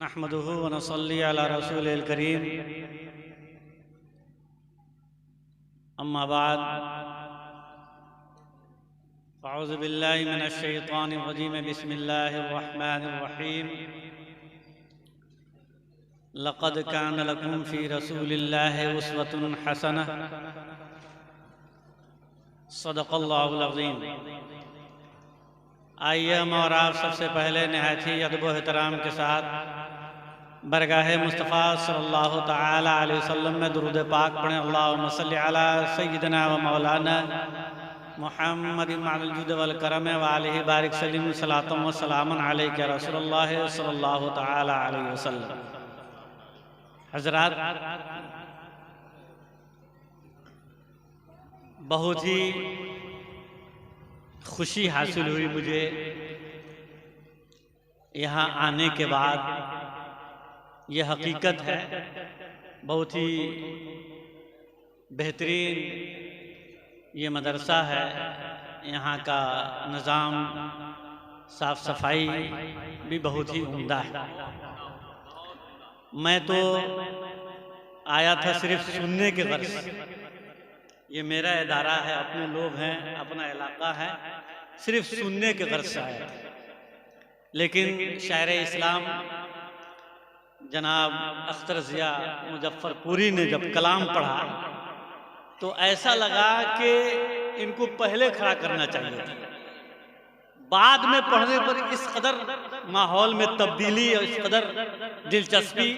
नहमदुहु व नसल्ली अला रसूलिल करीम अम्मा बाद अऊज़ु बिल्लाहि मिनश शैतानिर रजीम बिस्मिल्लाहिर रहमानिर रहीम लक़द कान लकुम फ़ी रसूलिल्लाहि उस्वतुन हसनह सदक़ल्लाहुल अज़ीम। आइए हम और आप सबसे पहले नहायत ही अदब व एहतराम के साथ बरगाह मुस्तफ़ा सल्लल्लाहु तआला अलैहि वसल्लम में दुरूद पाक पढ़ें। अल्लाहुम्मा सल्लि अला सय्यिदिना व मौलाना मुहम्मदिन मअल जुद वल करम व आलिहि बारिक सल्लिम सलातम व सलामन अलैका या रसूलल्लाह सल्लल्लाहु तआला अलैहि वसल्लम। हज़रात, बहुत ही खुशी हासिल हुई मुझे यहाँ आने के बाद। ये हकीकत है, बहुत ही बेहतरीन ये मदरसा है। यहाँ का निज़ाम, साफ सफाई भी बहुत ही उम्दा है। मैं तो आया था सिर्फ सुनने के गर्ज से। ये मेरा इदारा है, अपने लोग हैं, अपना इलाका है, सिर्फ सुनने के गर्ज से आया था। लेकिन शायर इस्लाम जनाब अख्तर ज़िया मुजफ्फरपुरी ने जब कलाम पढ़ा तो ऐसा लगा कि इनको पहले खड़ा करना चाहिए था। बाद में पढ़ने पर इस कदर माहौल में तब्दीली और इस कदर दिलचस्पी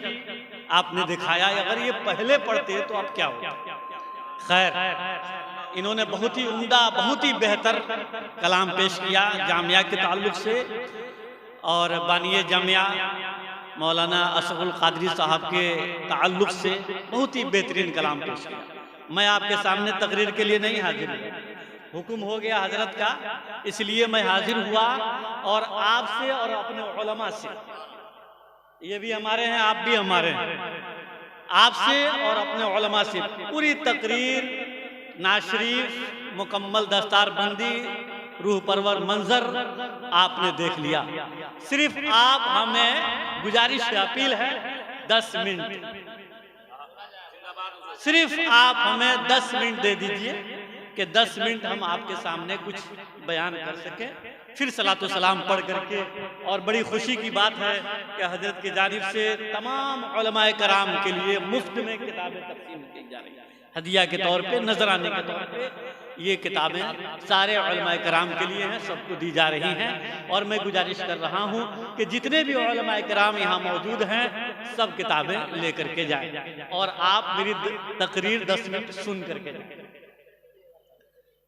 आपने दिखाया। अगर ये पहले पढ़ते तो अब क्या होता। खैर, इन्होंने बहुत ही उम्दा, बहुत ही बेहतर कलाम पेश किया जामिया के ताल्लुक से, और बानिए जामिया मौलाना असगुल कादरी साहब के ताल्लुक से बहुत ही बेहतरीन कलाम पेश किया। मैं आपके सामने तकरीर के लिए नहीं हाजिर हुआ, हुक्म हो गया हजरत का, इसलिए मैं हाजिर हुआ। और आपसे और अपने उलमा से, ये भी हमारे हैं, आप भी हमारे हैं, आपसे और अपने उलमा से पूरी तकरीर, नाशरीफ, मुकम्मल दस्तारबंदी, रूह परवर मंजर आपने देख लिया। सिर्फ आप हमें गुजारिश है, अपील है, 10 मिनट, सिर्फ आप हमें 10 मिनट दे दीजिए कि 10 मिनट हम आपके सामने कुछ बयान कर सकें, फिर सलातो सलाम पढ़ करके। और बड़ी खुशी की बात है कि हजरत की जानिब से तमाम उलमाए कराम के लिए मुफ्त में किताबें तक़सीम की जा रही हैं, हदिया के तौर पे, नजराने के तौर पे। ये किताबें सारे उलमाए कराम के लिए हैं, सबको दी जा रही हैं। और मैं गुजारिश कर रहा हूँ कि जितने भी उलमाए कराम यहाँ मौजूद हैं, सब किताबें लेकर के जाएं और आप मेरी तकरीर 10 मिनट सुन करके जाएं।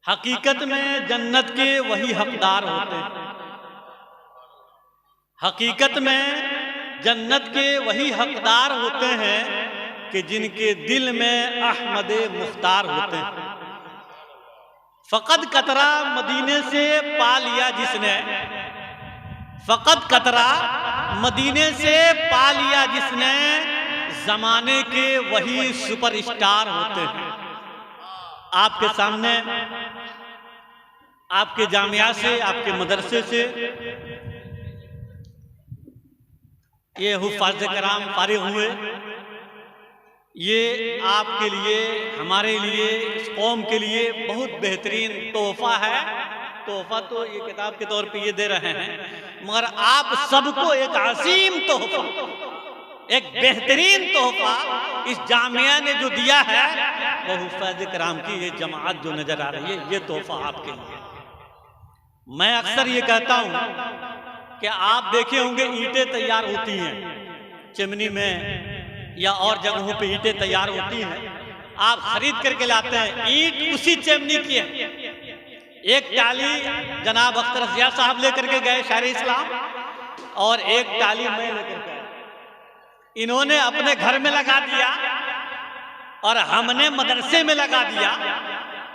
हकीकत में जन्नत के वही हकदार होते हैं, हकीकत में जन्नत के वही हकदार होते हैं कि जिनके दिल में अहमद मुख्तार होते हैं। फ़क़त कतरा मदीने से पा लिया जिसने, फ़क़त कतरा मदीने से पा लिया जिसने, ज़माने के वही सुपरस्टार होते हैं। आपके सामने, आपके जामिया से, आपके मदरसे से ये हुफ़ाज़ कराम फारिग हुए। ये आपके लिए, हमारे लिए, इस कौम के लिए बहुत बेहतरीन तोहफा है। तोहफा तो ये किताब के तौर पे ये दे रहे हैं, मगर आप सबको एक असीम तोहफा, एक बेहतरीन तोहफा इस जामिया ने जो दिया है, वो हुफ़ाज़ कराम की ये जमात जो नजर आ रही है, ये तोहफा आपके लिए। मैं अक्सर ये कहता हूँ कि आप देखे होंगे ईंटें तैयार होती हैं चिमनी में या और जगहों पे, ईंटें तैयार होती हैं, आप खरीद करके लाते हैं, ईंट उसी चिमनी की है। एक टाली जनाब अख्तर ज़िया साहब लेकर के गए, शायर इस्लाम, और एक टाली मैं लेकर गए। इन्होंने अपने घर में लगा दिया और हमने मदरसे में लगा दिया,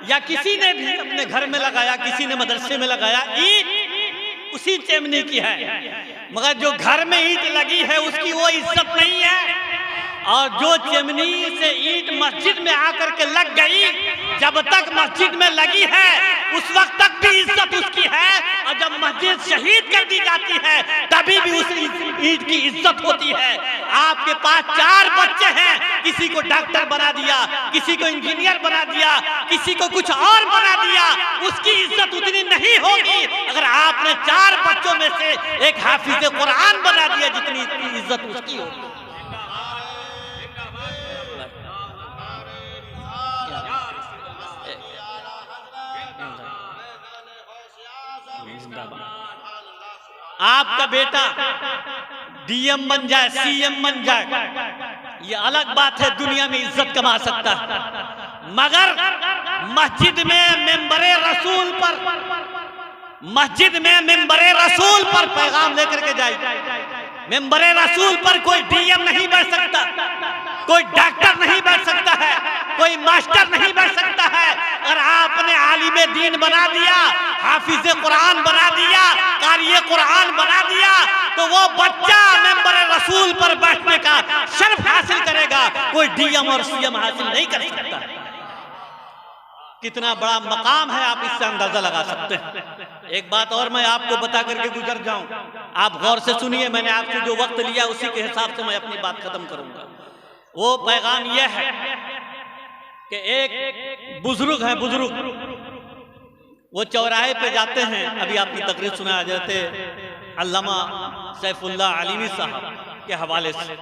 या किसी ने भी अपने घर में लगाया, किसी ने मदरसे में लगाया। ईंट उसी चिमनी की है, मगर जो घर में ईंट लगी है उसकी वो इज्जत नहीं है। और जो चिमनी से ईंट मस्जिद में आकर के लग गई, जब तक मस्जिद में लगी है उस वक्त तक भी इज्जत उसकी है, और जब मस्जिद शहीद कर दी जाती है तभी भी उस ईंट की इज्जत होती है। आपके पास 4 बच्चे हैं, किसी को डॉक्टर बना दिया, किसी को इंजीनियर बना दिया, किसी को कुछ और बना दिया, उसकी इज्जत उतनी नहीं होगी अगर आपने 4 बच्चों में से एक हाफिज कुरान बना दिया जितनी इज्जत उसकी होगी। आपका बेटा डीएम बन जाए, सीएम बन जाए, ये अलग बात है, दुनिया में इज्जत कमा सकता है, मगर मस्जिद में मेंबरे रसूल पर पैगाम लेकर के जाए। मेंबरे रसूल पर कोई डीएम नहीं बैठ सकता, कोई डॉक्टर नहीं बैठ सकता है, कोई मास्टर नहीं बैठ सकता है। और आपने आलिम दीन बना दिया, हाफिज कुरान बना दिया, कारी कुरान बना दिया, तो वो बच्चा मेंबर रसूल पर बैठने का शर्फ हासिल करेगा, कोई डीएम और सीएम हासिल नहीं कर सकता। कितना बड़ा मकाम है, आप इससे अंदाजा लगा सकते हैं। एक बात और मैं आपको बता करके गुजर जाऊं, आप गौर से सुनिए, मैंने आपसे जो वक्त लिया उसी के हिसाब से मैं अपनी बात खत्म करूंगा। वो पैगाम यह है कि एक बुजुर्ग है, वो चौराहे पे जाते हैं, अभी आपने तकरीर सुना जाते अल्लामा सैफुल्लाह अलीमी साहब के हवाले से,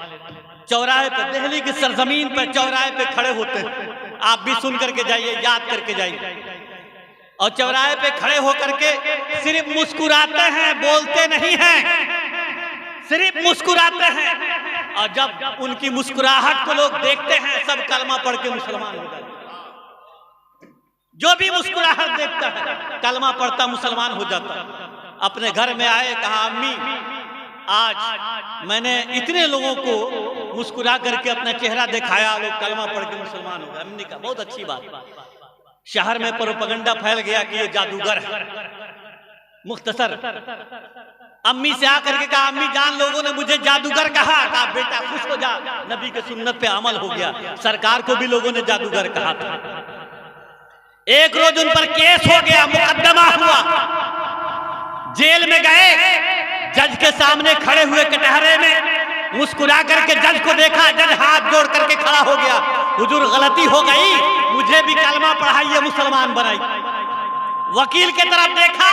चौराहे पे, दिल्ली की सरजमीन पे चौराहे पे खड़े होते हैं। आप भी सुन करके जाइए, याद करके जाइए। और चौराहे पे खड़े होकर के सिर्फ मुस्कुराते हैं, बोलते नहीं हैं, सिर्फ मुस्कुराते हैं। और जब उनकी मुस्कुराहट को लोग देखते हैं, सब कलमा पढ़ के मुसलमान हो जाते हैं। जो भी मुस्कुराहट देखता है कलमा पढ़ता मुसलमान हो जाता। अपने घर में आए, कहा अम्मी आज मैंने इतने लोगों को मुस्कुरा करके अपना चेहरा दिखाया, लोग कलमा पढ़ के मुसलमान हो गए। अम्मी का बहुत अच्छी बात। शहर में प्रोपेगेंडा फैल गया कि ये जादूगर है। मुख्तसर अम्मी से आकर के कहा, अम्मी जान लोगों ने मुझे जादूगर कहा। कहा बेटा खुश हो जा, नबी के सुन्नत पे अमल हो गया। सरकार को भी लोगों ने जादूगर कहा था। एक रोज उन पर केस हो गया, मुकदमा हुआ, जेल में गए, जज के सामने खड़े हुए कटहरे में, मुस्कुरा करके जज को देखा, जज हाथ जोड़ करके खड़ा हो गया, हुजूर गलती हो गई, मुझे भी कलमा पढ़ाइए, मुसलमान बनाई। वकील के तरफ देखा,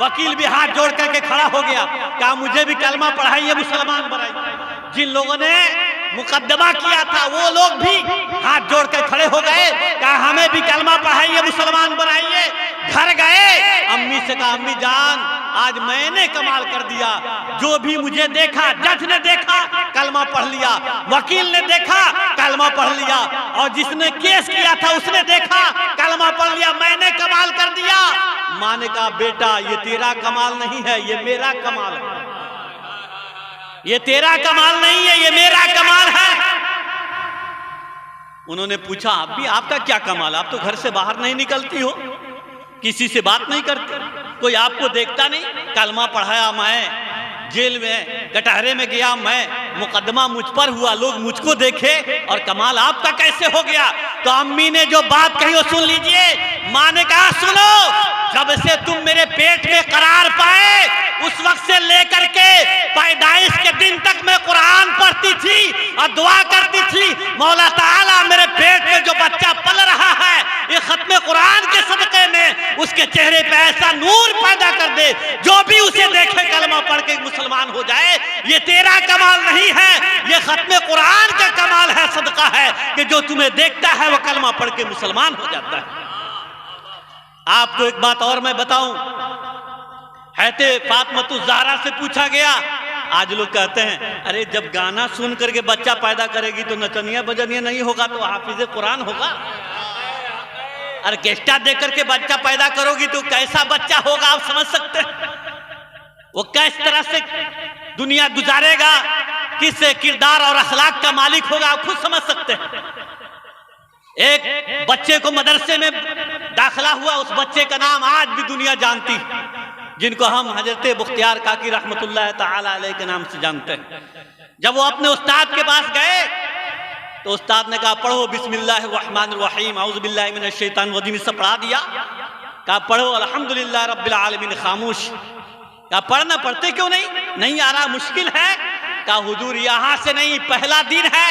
वकील भी हाथ जोड़ करके खड़ा हो गया, कहा मुझे भी कलमा पढ़ाइए, मुसलमान बनाई। जिन लोगों ने मुकदमा किया था वो लोग भी हाथ जोड़ कर खड़े हो गए, कहा हमें भी कलमा पढ़ाइए, मुसलमान बनाइए। घर गए, अम्मी से कहा अम्मी जान आज मैंने कमाल कर दिया, जो भी मुझे देखा, जज ने देखा कलमा पढ़ लिया, वकील ने देखा कलमा पढ़ लिया, और जिसने केस किया था उसने देखा कलमा पढ़ लिया, मैंने कमाल कर दिया। माँ ने कहा बेटा ये तेरा कमाल नहीं है, ये मेरा कमाल है, ये तेरा कमाल नहीं है, ये मेरा कमाल है। उन्होंने पूछा आप भी, आपका क्या कमाल, आप तो घर से बाहर नहीं निकलती हो, किसी से बात नहीं करती, कोई आपको देखता नहीं। कलमा पढ़ाया मैं, जेल में कटहरे में गया मैं, मुकदमा मुझ पर हुआ, लोग मुझको देखे, और कमाल आपका कैसे हो गया। तो अम्मी ने जो बात कही वो सुन लीजिए। माँ ने कहा सुनो, जब से तुम मेरे पेट में करार पाए उस वक्त से लेकर के पैदाइश के दिन तक मैं कुरान पढ़ती थी और दुआ करती थी, मौला ताला मेरे पेट में जो बच्चा पल रहा है ये खत्म कुरान के सदक़े में उसके चेहरे पे ऐसा नूर पैदा कर दे, जो भी उसे देखे कलमा पढ़ के मुसलमान हो जाए। ये तेरा कमाल नहीं है, ये खत्म कुरान का कमाल है, सदका है कि जो तुम्हें देखता है वो कलमा पढ़ के मुसलमान हो जाता है। आपको एक बात और मैं बताऊं, हैते फातिमा ज़हरा से पूछा गया, आज लोग कहते हैं अरे जब गाना सुन करके बच्चा पैदा करेगी तो नचनिया बजनिया नहीं होगा तो हाफिज कुरान होगा, ऑर्केस्ट्रा देख करके बच्चा पैदा करोगी तो कैसा बच्चा होगा आप समझ सकते हैं, वो किस तरह से दुनिया गुजारेगा, किस किरदार और अखलाक का मालिक होगा आप खुद समझ सकते हैं। एक बच्चे को मदरसे में दाखिला हुआ, उस बच्चे का नाम आज भी दुनिया जानती, जिनको हम हजरत बुख्तियार काकी रहमतुल्लाह ताला अलैह के नाम से जानते हैं। जब वो अपने उस्ताद के पास गए तो उस्ताद ने कहा पढ़ो बिस्मिल्लाहिर्रहमानिर्रहीम औज़ु बिल्लाहि मिनश शैतानिर रजीम, इससे पढ़ा दिया। कहा पढ़ो अल्हम्दुलिल्लाह रब्बिल आलमीन, खामोश। कहा पढ़ना, पढ़ते क्यों नहीं आ रहा, मुश्किल है। कहा हुजूर यहाँ से नहीं, पहला दिन है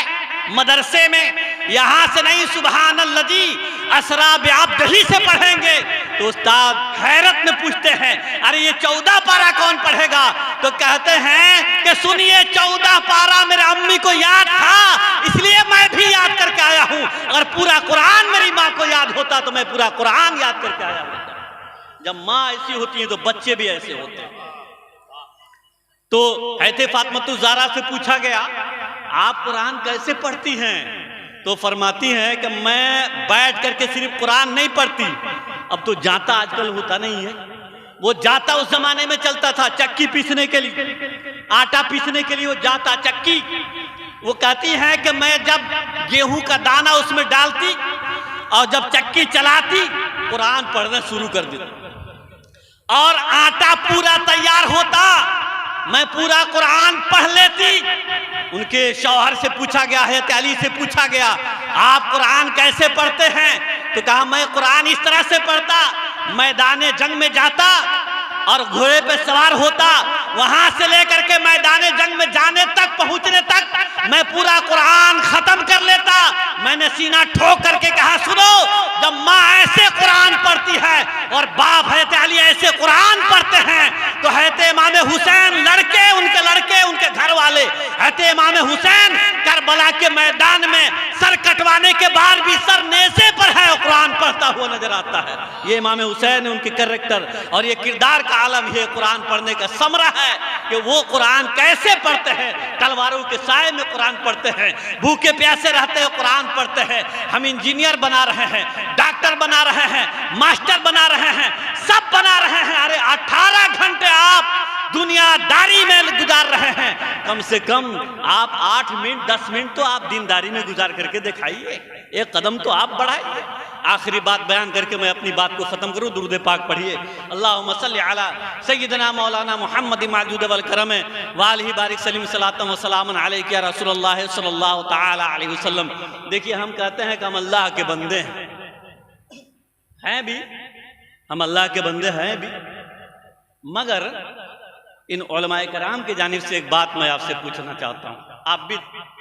मदरसे में, यहाँ से नहीं, सुबहानल्लज़ी असरा बिअब्दिही से पढ़ेंगे। तो उस्ताद हैरत में पूछते हैं अरे ये 14 पारा कौन पढ़ेगा? तो कहते हैं कि सुनिए 14 पारा मेरे अम्मी को याद था, इसलिए मैं भी याद करके आया हूँ। अगर पूरा कुरान मेरी माँ को याद होता तो मैं पूरा कुरान याद करके आया होता। जब माँ ऐसी होती है तो बच्चे भी ऐसे होते हैं। तो हैते फातिमा ज़हरा से पूछा गया आप कुरान कैसे पढ़ती हैं? तो फरमाती हैं कि मैं बैठ करके सिर्फ कुरान नहीं पढ़ती, अब तो जाता आजकल होता नहीं है, वो जाता उस जमाने में चलता था चक्की पीसने के लिए, आटा पीसने के लिए वो जाता चक्की। वो कहती है कि मैं जब गेहूं का दाना उसमें डालती और जब चक्की चलाती कुरान पढ़ना शुरू कर देती और आटा पूरा तैयार होता, मैं पूरा कुरान पढ़ लेती। उनके शौहर से पूछा गया, हज़रत अली से पूछा गया आप कुरान कैसे पढ़ते हैं? तो कहा मैं कुरान इस तरह से पढ़ता, मैदान जंग में जाता और घोड़े पे सवार होता, वहां से लेकर के मैदान जंग में जाने तक, पहुंचने तक मैं पूरा कुरान खत्म कर लेता। मैंने सीना ठोक करके कहा सुनो, जब माँ ऐसे कुरान पढ़ती है और बाप हज़रत अली ऐसे कुरान पढ़ते हैं तो हज़रत इमाम हुसैन लड़के, उनके घर वाले हज़रत इमाम हुसैन करबला के मैदान में सर कटवाने के बाद भी सर नेज़े पर है कुरान पढ़ता हुआ नजर आता है। ये इमाम हुसैन है, उनके कैरेक्टर और ये किरदार का आलम, ये कुरान पढ़ने का समरा है कि वो कुरान कैसे पढ़ते हैं। तलवारों के साए में कुरान पढ़ते हैं, भूखे प्यासे रहते हैं कुरान पढ़ते हैं। हम इंजीनियर बना रहे हैं, डॉक्टर बना रहे हैं, मास्टर बना रहे हैं, सब बना रहे हैं। अरे 18 घंटे आप दुनियादारी में गुजार रहे हैं, कम से कम आप 8 मिनट 10 मिनट तो आप दीनदारी में गुजार करके दिखाइए, एक कदम तो आप बढ़ाइए। आखिरी बात बयान करके मैं अपनी बात को खत्म करूं, दुरूद पाक पढ़िए। अल्लाहुम्मा सल्ली अला सय्यिदना मौलाना मुहम्मद मौजूद वल करम व आलिहि बारिक सल्लिम सलातम व सलामन अलैका या रसूलुल्लाह सल्लल्लाहु तआला अलैहि वसल्लम। देखिए हम कहते हैं कि हम अल्लाह के बंदे हैं भी, हम अल्लाह के बंदे हैं भी, मगर इन उलमाए कराम की जानिब से एक बात मैं आपसे पूछना चाहता हूँ, आप भी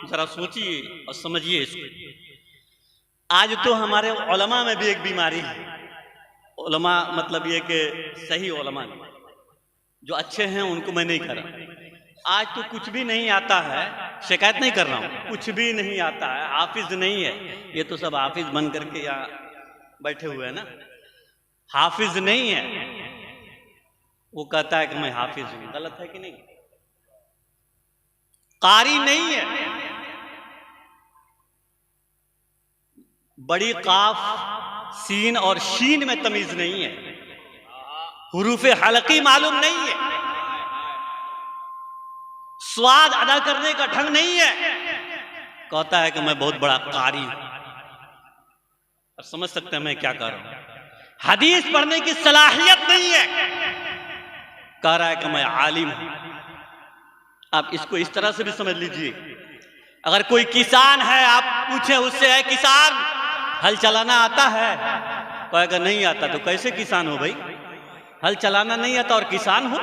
जरा सोचिए और समझिए इसको। आज तो हमारे उलमा में भी एक बीमारी है, उलमा मतलब ये कि सही उलमा जो अच्छे हैं उनको मैं नहीं कर रहा। आज तो कुछ भी नहीं आता है, शिकायत नहीं कर रहा हूँ, कुछ भी नहीं आता है, हाफिज नहीं है, ये तो सब हाफिज बन करके यहाँ बैठे हुए हैं ना, हाफिज नहीं है। वो कहता है कि मैं हाफिज हूं, गलत है कि नहीं? कारी नहीं है, बड़ी काफ सीन और शीन में तमीज नहीं है, हुरूफे हलकी मालूम नहीं है, स्वाद अदा करने का ढंग नहीं है। कहता है कि मैं बहुत बड़ा कारी हूं। और समझ सकते हैं मैं क्या कर रहा हूं, हदीस पढ़ने की सलाहियत नहीं है, कह रहा है कि मैं आलिम हूं। आप इसको इस तरह से भी समझ लीजिए, अगर कोई किसान है, आप पूछे उससे है किसान हल चलाना आता है, कहेगा नहीं आता। तो कैसे किसान हो भाई? हल चलाना नहीं आता और किसान हो?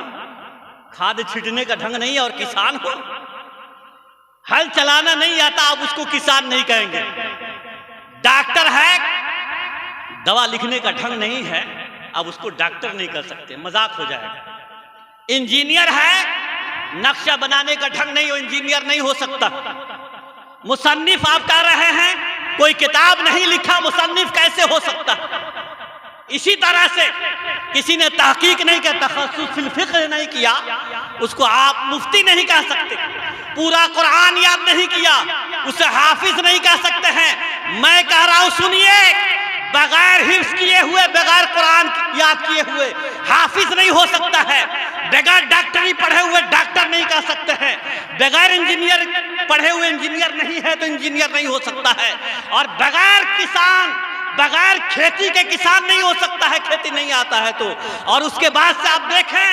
खाद छींटने का ढंग नहीं है और किसान हो? हल चलाना नहीं आता, आप उसको किसान नहीं कहेंगे। डॉक्टर है, दवा लिखने का ढंग नहीं है, आप उसको डॉक्टर नहीं कर सकते, मजाक हो जाएगा। इंजीनियर है, नक्शा बनाने का ढंग नहीं हो, इंजीनियर नहीं हो सकता। मुसन्निफ आप कह रहे हैं, कोई किताब नहीं लिखा, मुसन्निफ कैसे हो सकता? इसी तरह से किसी ने तहकीक नहीं किया, तखस्सुस फिल फिक्र नहीं किया, उसको आप मुफ्ती नहीं कह सकते। पूरा कुरान याद नहीं किया, उसे हाफिज नहीं कह सकते हैं। मैं कह रहा हूं सुनिए, बगैर हिफ्ज किए हुए, बगैर कुरान याद किए हुए हाफिज नहीं हो सकता है। बगैर डॉक्टरी पढ़े हुए डॉक्टर नहीं कह सकते हैं। बगैर इंजीनियर पढ़े हुए इंजीनियर नहीं है तो इंजीनियर नहीं हो सकता है। और बगैर किसान, बगैर खेती के किसान नहीं हो सकता है, खेती नहीं आता है तो। और उसके बाद से आप देखें,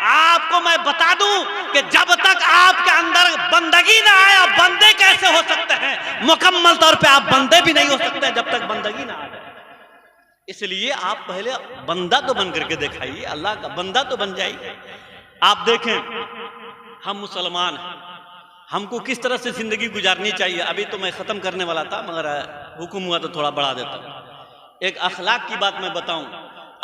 आपको मैं बता दूं कि जब तक आपके अंदर बंदगी ना आए, आप बंदे कैसे हो सकते हैं? मुकम्मल तौर पे आप बंदे भी नहीं हो सकते जब तक बंदगी ना आ जाए। इसलिए आप पहले बंदा तो बन करके दिखाइए, अल्लाह का बंदा तो बन जाइए। आप देखें हम मुसलमान हैं, हमको किस तरह से जिंदगी गुजारनी चाहिए। अभी तो मैं ख़त्म करने वाला था मगर हुक्म हुआ तो थोड़ा बढ़ा देता हूँ। एक अखलाक की बात मैं बताऊं,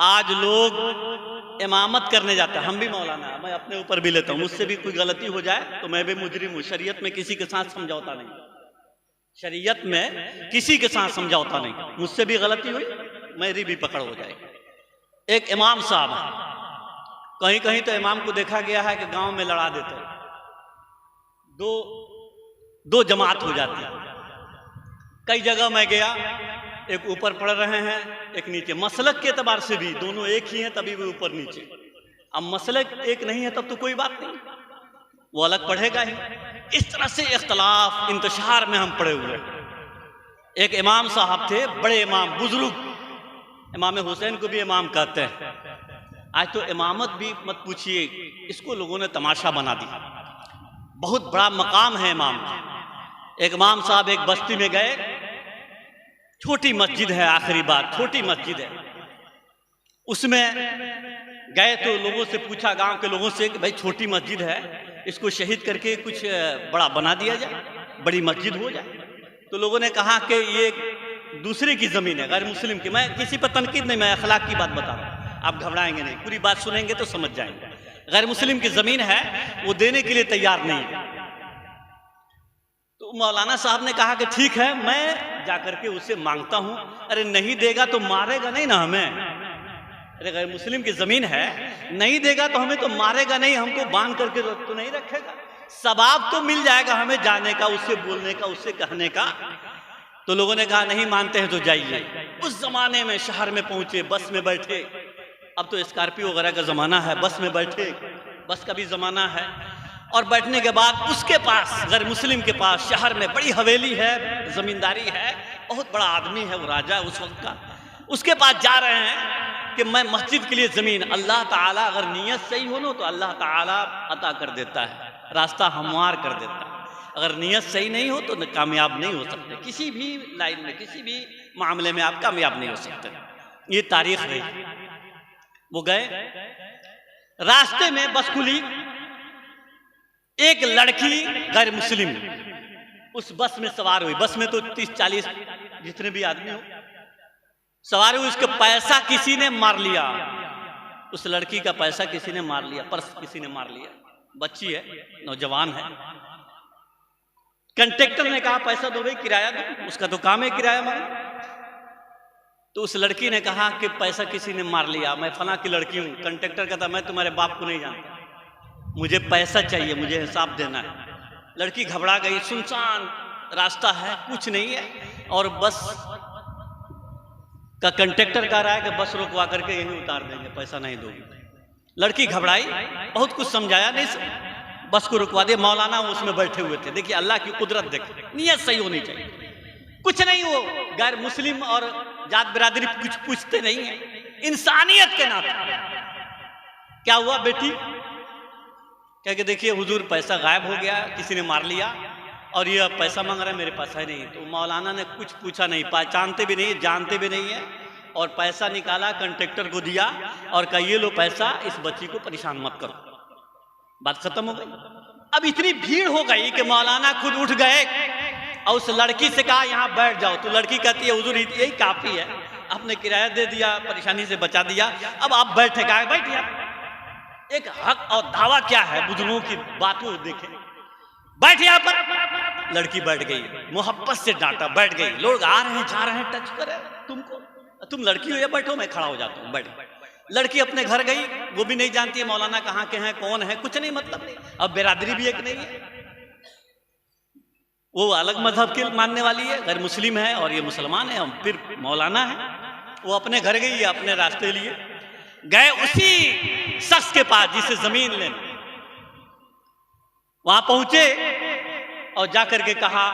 आज लोग इमामत करने जाते हैं, हम भी मौलाना, मैं अपने ऊपर भी लेता हूँ, मुझसे भी कोई गलती हो जाए तो मैं भी मुजरिम हूँ। शरीयत में किसी के साथ समझौता नहीं, शरीयत में किसी के साथ समझौता नहीं, मुझसे भी गलती हुई मेरी भी पकड़ हो जाएगी। एक इमाम साहब है, कहीं कहीं तो इमाम को देखा गया है कि गांव में लड़ा देते हैं, दो जमात हो जाती है। कई जगह मैं गया, एक ऊपर पढ़ रहे हैं एक नीचे, मसलक के एतबार से भी दोनों एक ही हैं तभी भी ऊपर नीचे। अब मसलक एक नहीं है तब तो कोई बात नहीं, वो अलग पढ़ेगा ही। इस तरह से इख्तलाफ इंतशार में हम पड़े हुए हैं। एक इमाम साहब थे, बड़े इमाम, बुजुर्ग, इमाम हुसैन को भी इमाम कहते हैं। आज तो इमामत भी मत पूछिए, इसको लोगों ने तमाशा बना दिया, बहुत बड़ा मकाम है इमाम। एक इमाम साहब एक बस्ती में गए, छोटी मस्जिद है, आखिरी बात छोटी मस्जिद है, उसमें गए तो लोगों से पूछा, गांव के लोगों से कि भाई छोटी मस्जिद है, इसको शहीद करके कुछ बड़ा बना दिया जाए, बड़ी मस्जिद हो जाए। तो लोगों ने कहा कि ये दूसरे की ज़मीन है, गैर मुस्लिम की। मैं किसी पर तनकीद नहीं, मैं अखलाक की बात बता रहा हूँ, आप घबराएंगे नहीं, पूरी बात सुनेंगे तो समझ जाएंगे। गैर मुस्लिम की ज़मीन है, वो देने के लिए तैयार नहीं है। तो मौलाना साहब ने कहा कि ठीक है, मैं जाकर के उसे मांगता हूँ। अरे नहीं देगा तो मारेगा नहीं ना हमें, अरे गैर मुस्लिम की ज़मीन है, नहीं देगा तो हमें तो मारेगा नहीं, हमको बांध करके तो नहीं रखेगा, सवाब तो मिल जाएगा हमें जाने का, उससे बोलने का, उससे कहने का। तो लोगों ने कहा नहीं मानते हैं तो जाइए। उस जमाने में शहर में पहुंचे, बस में बैठे, अब तो स्कॉर्पियो वगैरह का ज़माना है, बस में बैठे, बस का भी ज़माना है। और बैठने के बाद उसके पास, गैर मुस्लिम के पास, शहर में बड़ी हवेली है, ज़मींदारी है, बहुत बड़ा आदमी है, वो राजा उस वक्त का। उसके पास जा रहे हैं कि मैं मस्जिद के लिए ज़मीन, अल्लाह ताला अगर नीयत सही हो ना तो अल्लाह ताला अता कर देता है, रास्ता हमवार कर देता है। अगर नीयत सही नहीं हो तो कामयाब नहीं हो सकते, किसी भी लाइन में, किसी भी मामले में आप कामयाब नहीं हो सकते। ये तारीख रही। वो गए, रास्ते में बस खुली, एक लड़की गैर मुस्लिम उस बस में सवार हुई। बस में तो 30-40 जितने भी आदमी हो सवार हुई। उसका पैसा किसी ने मार लिया, उस लड़की का पैसा किसी ने मार लिया, पर्स किसी ने मार लिया। बच्ची है, नौजवान है। कंडक्टर ने कहा पैसा दो भाई, किराया दो, उसका तो काम है किराया मांगना। तो उस लड़की ने कहा कि पैसा किसी ने मार लिया, मैं फला की लड़की हूँ। कंडक्टर कहता मैं तुम्हारे बाप को नहीं जानता, मुझे पैसा चाहिए, मुझे हिसाब देना है। लड़की घबरा गई, सुनसान रास्ता है, कुछ नहीं है, और बस का कंडक्टर कह रहा है कि बस रुकवा करके यहीं उतार देंगे, पैसा नहीं दोगे। लड़की घबराई, बहुत कुछ समझाया, नहीं बस को रुकवा दिया। मौलाना उसमें बैठे हुए थे। देखिए अल्लाह की कुदरत, देखिए नीयत सही होनी चाहिए, कुछ नहीं, वो गैर मुस्लिम और जात बिरादरी कुछ पूछते नहीं है, इंसानियत के नाते। क्या हुआ बेटी? क्या कि देखिए हुजूर पैसा गायब हो गया, किसी ने मार लिया और ये पैसा मांग रहा है, मेरे पास है नहीं। तो मौलाना ने कुछ पूछा नहीं, पहचानते भी नहीं, जानते भी नहीं है, और पैसा निकाला, कंडक्टर को दिया और कहा ये लो पैसा, इस बच्ची को परेशान मत करो। बात खत्म हो गई। अब इतनी भीड़ हो गई कि मौलाना खुद उठ गए और उस लड़की से कहा यहाँ बैठ जाओ। तो लड़की कहती है हुजूर यही काफी है, आपने किराया दे दिया, परेशानी से बचा दिया, अब आप बैठे। कहा बैठिए। एक हक और दावा क्या है, बुजुर्गों की बातों देखे, बैठ यहाँ पर। लड़की बैठ गई, मोहब्बत से डांटा, बैठ गई। लोग आ रहे हैं जा रहे हैं, टच करे तुमको, तुम लड़की हो या बैठो, मैं खड़ा हो जाता हूँ, बैठ। लड़की अपने घर गई, वो भी नहीं जानती है मौलाना कहाँ के हैं, कौन है, कुछ नहीं, मतलब नहीं। अब बिरादरी भी एक नहीं है, वो अलग मजहब के मानने वाली है, गैर मुस्लिम है, और ये मुसलमान है, और फिर मौलाना है। वो अपने घर गई, अपने रास्ते लिए गए उसी शख्स के पास जिसे जमीन लेने। वहां पहुंचे और जाकर के कहा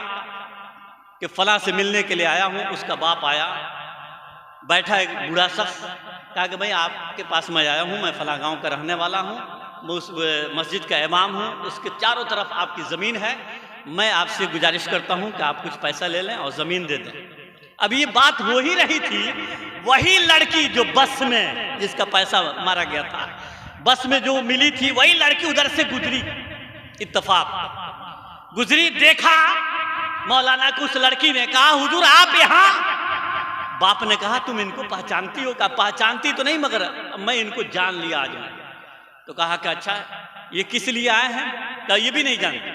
कि फला से मिलने के लिए आया हूं। उसका बाप आया, बैठा एक बूढ़ा शख्स, कहा कि भाई आपके पास मैं आया हूं, मैं फला गांव का रहने वाला हूं, मैं उस मस्जिद का इमाम हूं, उसके चारों तरफ आपकी ज़मीन है, मैं आपसे गुजारिश करता हूं कि आप कुछ पैसा ले लें और ज़मीन दे दें। अब ये बात हो ही रही थी, वही लड़की जो बस में जिसका पैसा मारा गया था, बस में जो मिली थी वही लड़की उधर से गुजरी, इत्तेफाक गुजरी, देखा मौलाना को उस लड़की ने कहा हुजूर आप यहाँ। बाप ने कहा तुम इनको पहचानती हो? कहा पहचानती तो नहीं मगर मैं इनको जान लिया आज। तो कहा कि अच्छा ये किस लिए आए हैं? कहा ये भी नहीं जानते,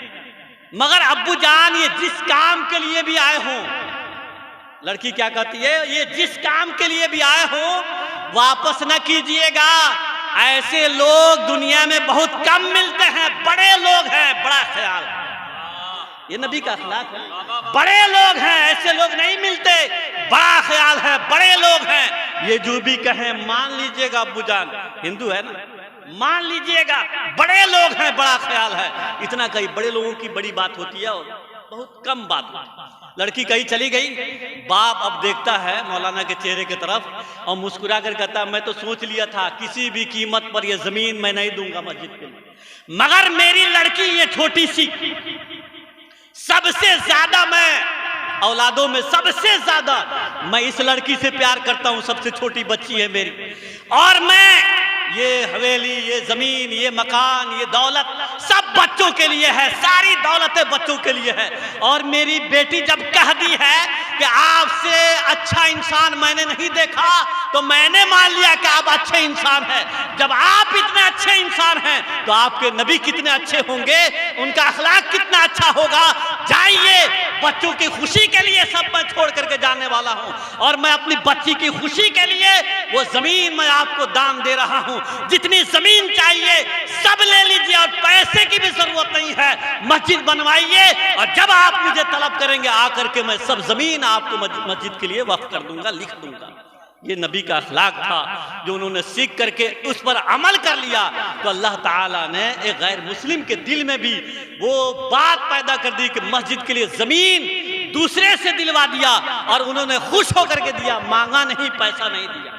मगर अब्बू जान ये जिस काम के लिए भी आए हो। लड़की क्या कहती है? ये जिस काम के लिए भी आए हो वापस न कीजिएगा, ऐसे लोग दुनिया में बहुत कम मिलते हैं, बड़े लोग हैं, बड़ा ख्याल। ये नबी का अखलाक है, बड़े लोग हैं, ऐसे लोग नहीं मिलते, बड़ा ख्याल है, बड़े लोग हैं। ये जो भी कहें मान लीजिएगा अब्बू जान, हिंदू है ना, मान लीजिएगा, बड़े लोग हैं, बड़ा ख्याल है। इतना कई बड़े लोगों की बड़ी बात होती है और बहुत कम बात होती है। लड़की कहीं चली गई, बाप अब देखता है मौलाना के चेहरे की तरफ और मुस्कुरा कर कहता मैं तो सोच लिया था किसी भी कीमत पर ये जमीन मैं नहीं दूंगा मस्जिद के लिए, मगर मेरी लड़की ये छोटी सी, सबसे ज्यादा मैं औलादों में सबसे ज्यादा मैं इस लड़की से प्यार करता हूं, सबसे छोटी बच्ची है मेरी, और मैं ये हवेली, ये जमीन, ये मकान, ये दौलत सब बच्चों के लिए है, सारी दौलतें बच्चों के लिए है। और मेरी बेटी जब कह दी है कि आपसे अच्छा इंसान मैंने नहीं देखा, तो मैंने मान लिया कि आप अच्छे इंसान हैं। जब आप इतने अच्छे इंसान हैं तो आपके नबी कितने अच्छे होंगे, उनका अखलाक कितना अच्छा होगा। जाइए, बच्चों की खुशी के लिए सब मैं छोड़ करके जाने वाला हूं, और मैं अपनी बच्ची की खुशी के लिए वो जमीन मैं आपको दान दे रहा हूं। जितनी जमीन चाहिए सब ले लीजिए, और पैसे की भी जरूरत नहीं है, मस्जिद बनवाइए, और जब आप मुझे तलब करेंगे आकर के मैं सब जमीन आपको मस्जिद के लिए वक्फ कर दूंगा, लिख दूंगा। ये नबी का अखलाक था जो उन्होंने सीख करके उस पर अमल कर लिया, तो अल्लाह ताला ने एक गैर मुस्लिम के दिल में भी वो बात पैदा कर दी कि मस्जिद के लिए जमीन दूसरे से दिलवा दिया, और उन्होंने खुश होकर के दिया, मांगा नहीं, पैसा नहीं दिया।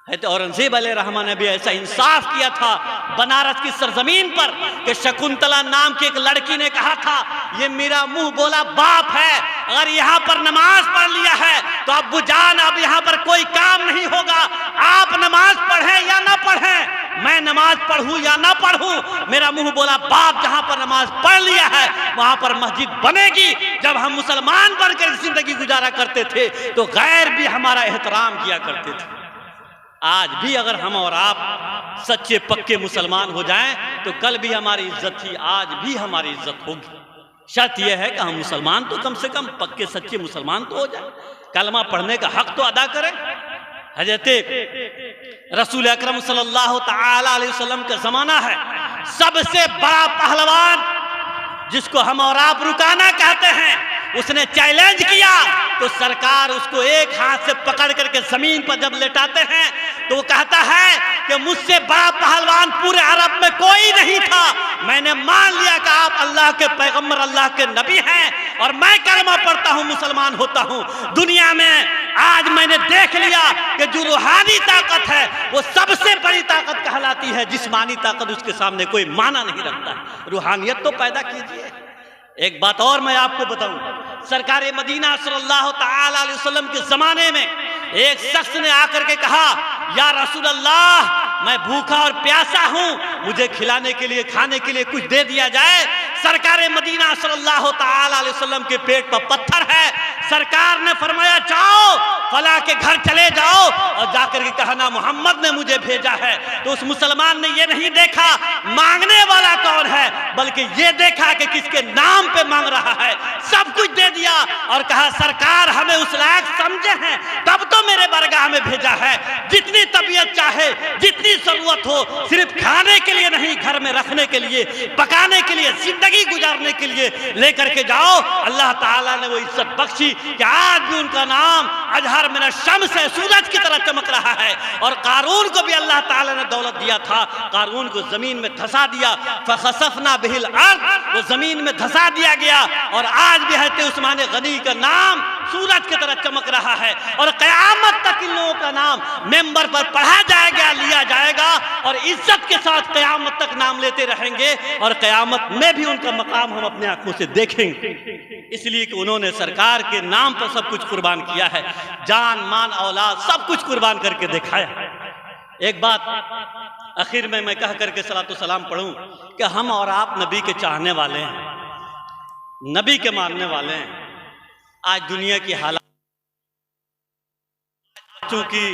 तो औरंगजेब अलैहिर्रहमान ने भी ऐसा इंसाफ किया था बनारस की सरजमीन पर कि शकुंतला नाम की एक लड़की ने कहा था ये मेरा मुंह बोला बाप है, अगर यहाँ पर नमाज पढ़ लिया है तो अब्बू जान अब यहाँ पर कोई काम नहीं होगा, आप नमाज पढ़ें या ना पढ़ें, मैं नमाज पढ़ूं या ना पढ़ूं, मेरा मुंह बोला बाप जहाँ पर नमाज पढ़ लिया है वहां पर मस्जिद बनेगी। जब हम मुसलमान बनकर जिंदगी गुजारा करते थे तो गैर भी हमारा एहतराम किया करते थे। आज भी अगर हम और आप सच्चे पक्के मुसलमान हो जाएं तो कल भी हमारी इज्जत थी, आज भी हमारी इज्जत होगी। शर्त यह है कि हम मुसलमान तो कम से कम पक्के सच्चे मुसलमान तो हो जाए, कलमा पढ़ने का हक तो अदा करें। हजरत रसूल अकरम सल्लल्लाहु ताला अलैहि वसल्लम का जमाना है, सबसे बड़ा पहलवान जिसको हम और आप रुकाना कहते हैं, उसने चैलेंज किया तो सरकार उसको एक हाथ से पकड़ करके जमीन पर जब लेटाते हैं तो वो कहता है कि मुझसे बड़ा पहलवान पूरे अरब में कोई नहीं था, मैंने मान लिया कि आप अल्लाह के पैगंबर, अल्लाह के नबी हैं, और मैं कलमा पढ़ता हूं, मुसलमान होता हूं। दुनिया में आज मैंने देख लिया कि जो रूहानी ताकत है वो सबसे बड़ी ताकत कहलाती है, जिस्मानी ताकत उसके सामने कोई माना नहीं रखता। रूहानियत तो पैदा कीजिए। एक बात और मैं आपको बताऊं, सरकार मदीना सल्लल्लाहु ताला अलैहि वसल्लम के जमाने में एक शख्स ने आकर के कहा या रसूल अल्लाह मैं भूखा और प्यासा हूं, मुझे खिलाने के लिए खाने के लिए कुछ दे दिया जाए। सरकार मदीना सल्लल्लाहु ताला अलैहि वसल्लम के पेट पर पत्थर है, सरकार ने फरमाया जाओ फला के घर चले जाओ और जाकर के कहना मोहम्मद ने मुझे भेजा है। तो उस मुसलमान ने ये नहीं देखा मांगने वाला कौन है, बल्कि ये देखा कि किसके नाम पे मांग रहा है, सब कुछ दे दिया और कहा सरकार हमें उस लायक समझे हैं तब तो मेरे बरगाह में भेजा है, जितनी तबीयत चाहे, जितनी जरूरत हो, सिर्फ खाने के लिए नहीं, घर में रखने के लिए, पकाने के लिए, जिंदगी गुजारने के लिए लेकर के जाओ। अल्लाह ताला ने वो इज्जत बख्शी कि आज भी उनका नाम अजहर मिन शम्स से सूरज की तरह चमक रहा है। और कारून को भी अल्लाह ताला ने दौलत दिया था, कारून को जमीन में धंसा दिया, फखसफना बिहिल अर्द, वो जमीन में धंसा दिया गया। और आज भी हज़रत रहमान गनी का नाम सूरज की तरह चमक रहा है और क़यामत तक इन लोगों का नाम मेंबर पर पढ़ा जाएगा, लिया जाएगा और इज्जत के साथ क़यामत तक नाम लेते रहेंगे और क़यामत में भी उनका मकाम हम अपने आंखों से देखेंगे। इसलिए कि उन्होंने सरकार के नाम पर सब कुछ कुर्बान किया है, जान मान औलाद सब कुछ कुर्बान करके दिखाया है। एक बात आखिर में मैं कह करके सलातो सलाम पढ़ूं कि हम और आप नबी के चाहने वाले हैं, नबी के मानने वाले हैं। आज दुनिया की हालात, बच्चों की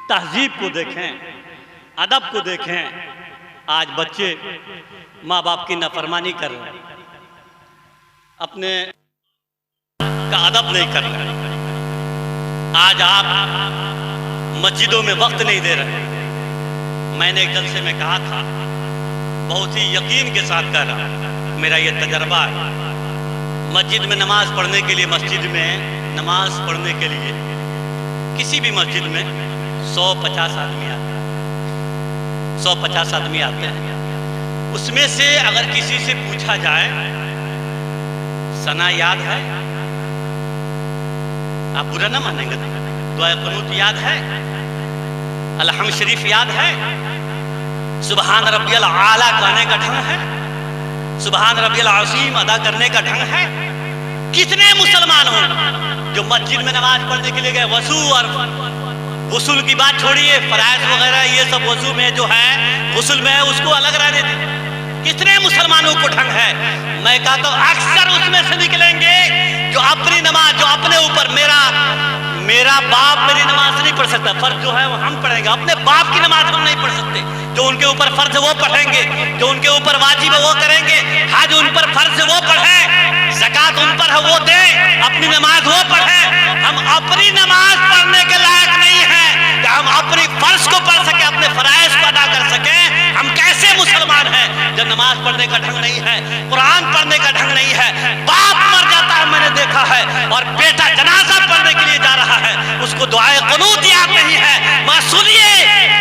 तहजीब को देखें, अदब को देखें। आज बच्चे माँ बाप की नाफरमानी कर रहे हैं, अपने का अदब नहीं कर रहे। आज आप मस्जिदों में वक्त नहीं दे रहे। मैंने एक जलसे में कहा था, बहुत ही यकीन के साथ कह रहा, मेरा ये तजर्बा है। मस्जिद में नमाज पढ़ने के लिए, मस्जिद में नमाज पढ़ने के लिए किसी भी मस्जिद में 150 आदमी आते हैं, 150 आदमी आते हैं। उसमें से अगर किसी से पूछा जाए सना याद है, आप बुरा ना मानेंगे, दुआ कुनूत याद है, अलहम शरीफ याद है, सुबहान रब्बियल आला कहने का ढंग है, सुबहान रब्बियल अज़ीम अदा करने का ढंग है। कितने मुसलमान हो जो मस्जिद में नमाज पढ़ने के लिए गए, वजू और गुस्ल की बात छोड़िए, फराइज वगैरह ये सब वजू में जो है, गुस्ल में है, उसको अलग रहने दीजिए। कितने मुसलमानों को ढंग है। मैं कहता हूँ अक्सर उसमें से निकलेंगे जो अपनी नमाज, जो अपने ऊपर, मेरा बाप मेरी नमाज नहीं पढ़ सकता, फर्ज जो है वो हम पढ़ेंगे। अपने बाप की नमाज हम नहीं पढ़ सकते, जो उनके ऊपर फर्ज है वो पढ़ेंगे, जो उनके ऊपर वाजिब है वो करेंगे, हज उन पर फर्ज है वो पढ़े, ज़कात उन पर है वो दे, अपनी नमाज वो पढ़े। हम अपनी नमाज पढ़ने के लायक नहीं है कि हम अपनी फर्ज को पढ़ सके, अपने फराइज को अदा कर सके। हम कैसे मुसलमान हैं जब नमाज पढ़ने का ढंग नहीं है, कुरान पढ़ने का ढंग नहीं है। बाप मर जाता है, मैंने देखा है, और बेटा जनाजा पढ़ने के लिए जा रहा है, उसको दुआए कुनूत याद नहीं है। मां सुनिए,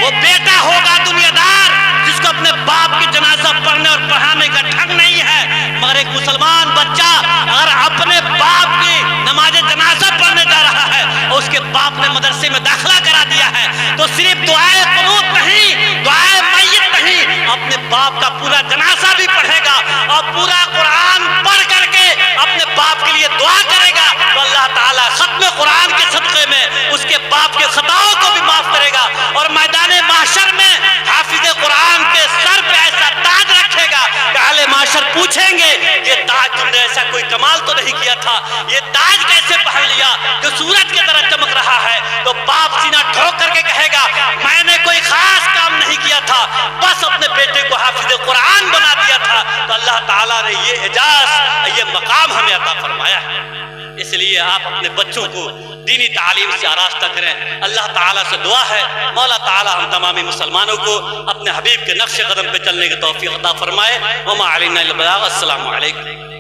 वो बेटा होगा दुनियादार जिसको अपने बाप की जनाजा पढ़ने और पढ़ाने का ढंग नहीं है। मगर एक मुसलमान बच्चा अगर अपने बाप की नमाज जनाजा पढ़ने जा रहा है और उसके बाप ने मदरसे में दाखिला करा दिया है, तो सिर्फ दुआए कुनूत नहीं, दुआए मय्यत नहीं, अपने बाप का पूरा जनाजा भी पढ़ेगा और पूरा कुरान पढ़ करके अपने बाप के लिए दुआ करेगा, तो अल्लाह ताला खत्म कुरान के सदक़े में उसके बाप के खताओं को भी माफ करेगा और मैदान माशर में हाफिज कुरान के सर पे ऐसा ताज रखेगा कि अहले माशर पूछेंगे, ये ताज तुमने ऐसा कोई कमाल तो नहीं किया था, ये ताज कैसे पहन लिया जो सूरज की तरह चमक रहा है। तो बाप सीना ठोक करके कहेगा, मैंने कोई खास काम नहीं किया था, बस अपने बेटे को हाफिज कुरान बना दिया था। तो अल्लाह ताला ने ये एजाज, ये मकाम हमें अता फरमाया है। इसलिए आप अपने बच्चों को दीनी तालीम से आरास्ता करें। अल्लाह ताला से दुआ है, मौला ताला हम तमामी मुसलमानों को अपने हबीब के नक्शे कदम पे चलने की तौफीक अता फरमाए। वमा अलैना इल्ला अल बलाग। अस्सलामु अलैकुम।